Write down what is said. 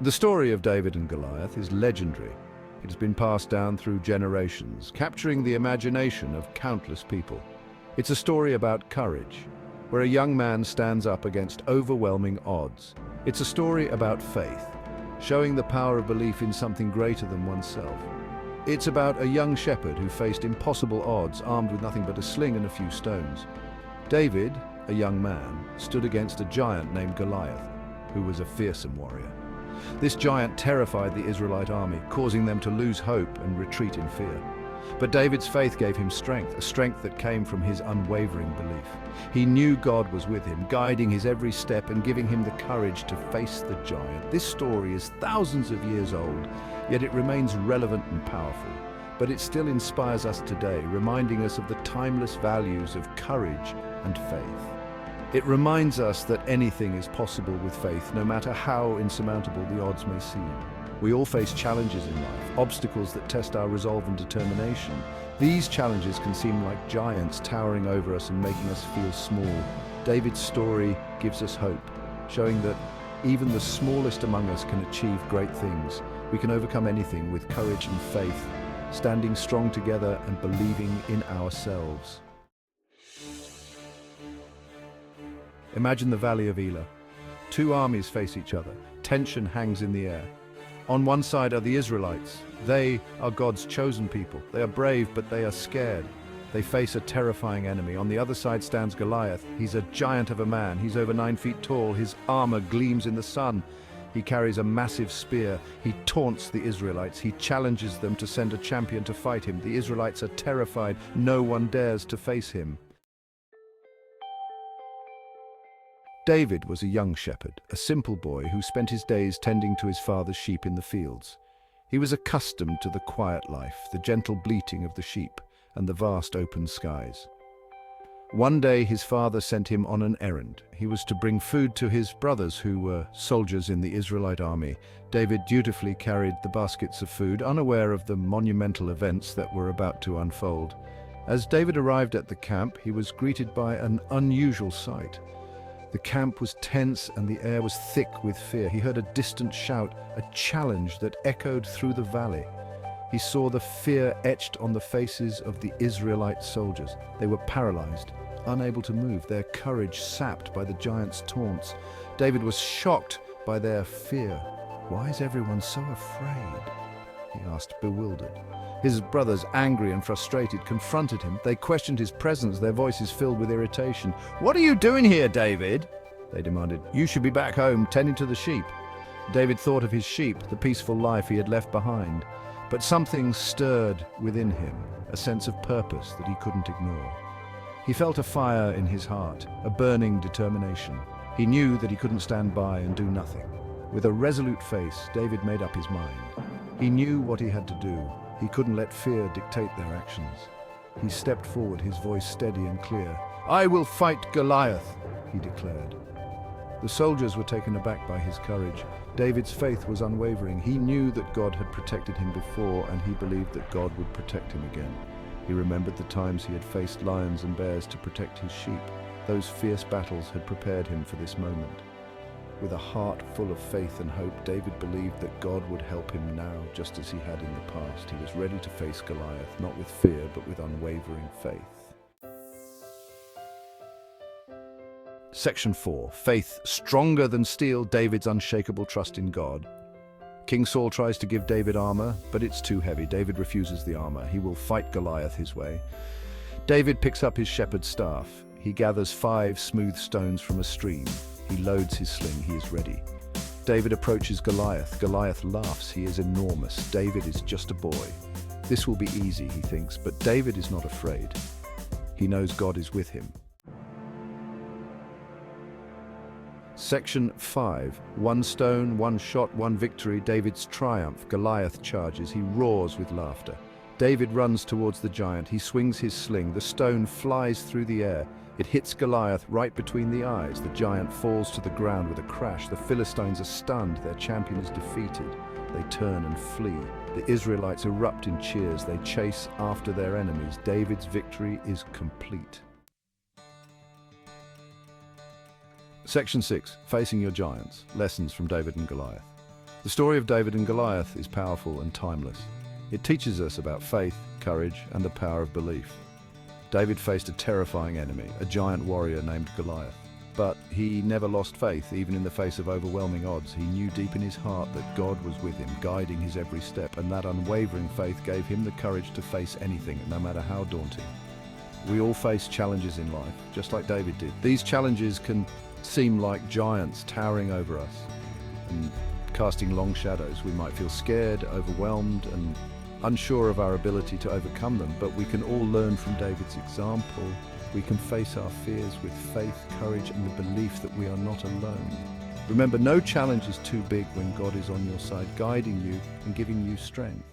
The story of David and Goliath is legendary. It has been passed down through generations, capturing the imagination of countless people. It's a story about courage, where a young man stands up against overwhelming odds. It's a story about faith, showing the power of belief in something greater than oneself. It's about a young shepherd who faced impossible odds, armed with nothing but a sling and a few stones. David, a young man, stood against a giant named Goliath, who was a fearsome warrior. This giant terrified the Israelite army, causing them to lose hope and retreat in fear. But David's faith gave him strength, a strength that came from his unwavering belief. He knew God was with him, guiding his every step and giving him the courage to face the giant. This story is thousands of years old, yet it remains relevant and powerful. But it still inspires us today, reminding us of the timeless values of courage and faith. It reminds us that anything is possible with faith, no matter how insurmountable the odds may seem. We all face challenges in life, obstacles that test our resolve and determination. These challenges can seem like giants towering over us and making us feel small. David's story gives us hope, showing that even the smallest among us can achieve great things. We can overcome anything with courage and faith, standing strong together and believing in ourselves. Imagine the Valley of Elah. Two armies face each other. Tension hangs in the air. On one side are the Israelites. They are God's chosen people. They are brave, but they are scared. They face a terrifying enemy. On the other side stands Goliath. He's a giant of a man. He's over 9 feet tall. His armor gleams in the sun. He carries a massive spear. He taunts the Israelites. He challenges them to send a champion to fight him. The Israelites are terrified. No one dares to face him. David was a young shepherd, a simple boy who spent his days tending to his father's sheep in the fields. He was accustomed to the quiet life, the gentle bleating of the sheep, and the vast open skies. One day his father sent him on an errand. He was to bring food to his brothers who were soldiers in the Israelite army. David dutifully carried the baskets of food, unaware of the monumental events that were about to unfold. As David arrived at the camp, he was greeted by an unusual sight. The camp was tense and the air was thick with fear. He heard a distant shout, a challenge that echoed through the valley. He saw the fear etched on the faces of the Israelite soldiers. They were paralyzed, unable to move, their courage sapped by the giant's taunts. David was shocked by their fear. "Why is everyone so afraid?" he asked, bewildered. His brothers, angry and frustrated, confronted him. They questioned his presence, their voices filled with irritation. "What are you doing here, David?" they demanded. "You should be back home, tending to the sheep." David thought of his sheep, the peaceful life he had left behind. But something stirred within him, a sense of purpose that he couldn't ignore. He felt a fire in his heart, a burning determination. He knew that he couldn't stand by and do nothing. With a resolute face, David made up his mind. He knew what he had to do. He couldn't let fear dictate their actions. He stepped forward, his voice steady and clear. "I will fight Goliath," he declared. The soldiers were taken aback by his courage. David's faith was unwavering. He knew that God had protected him before, and he believed that God would protect him again. He remembered the times he had faced lions and bears to protect his sheep. Those fierce battles had prepared him for this moment. With a heart full of faith and hope, David believed that God would help him now, just as he had in the past. He was ready to face Goliath, not with fear, but with unwavering faith. Section 4. Faith stronger than steel, David's unshakable trust in God. King Saul tries to give David armor, but it's too heavy. David refuses the armor. He will fight Goliath his way. David picks up his shepherd's staff. He gathers 5 smooth stones from a stream. He loads his sling. He is ready. David approaches Goliath. Goliath laughs. He is enormous. David is just a boy. This will be easy, he thinks, but David is not afraid. He knows God is with him. Section 5. 1 stone, 1 shot, 1 victory. David's triumph. Goliath charges. He roars with laughter. David runs towards the giant. He swings his sling. The stone flies through the air. It hits Goliath right between the eyes. The giant falls to the ground with a crash. The Philistines are stunned. Their champion is defeated. They turn and flee. The Israelites erupt in cheers. They chase after their enemies. David's victory is complete. Section 6. Facing your giants. Lessons from David and Goliath. The story of David and Goliath is powerful and timeless. It teaches us about faith, courage, and the power of belief. David faced a terrifying enemy, a giant warrior named Goliath. But he never lost faith, even in the face of overwhelming odds. He knew deep in his heart that God was with him, guiding his every step, and that unwavering faith gave him the courage to face anything, no matter how daunting. We all face challenges in life, just like David did. These challenges can seem like giants towering over us and casting long shadows. We might feel scared, overwhelmed, and unsure of our ability to overcome them, but we can all learn from David's example. We can face our fears with faith, courage, and the belief that we are not alone. Remember, no challenge is too big when God is on your side, guiding you and giving you strength.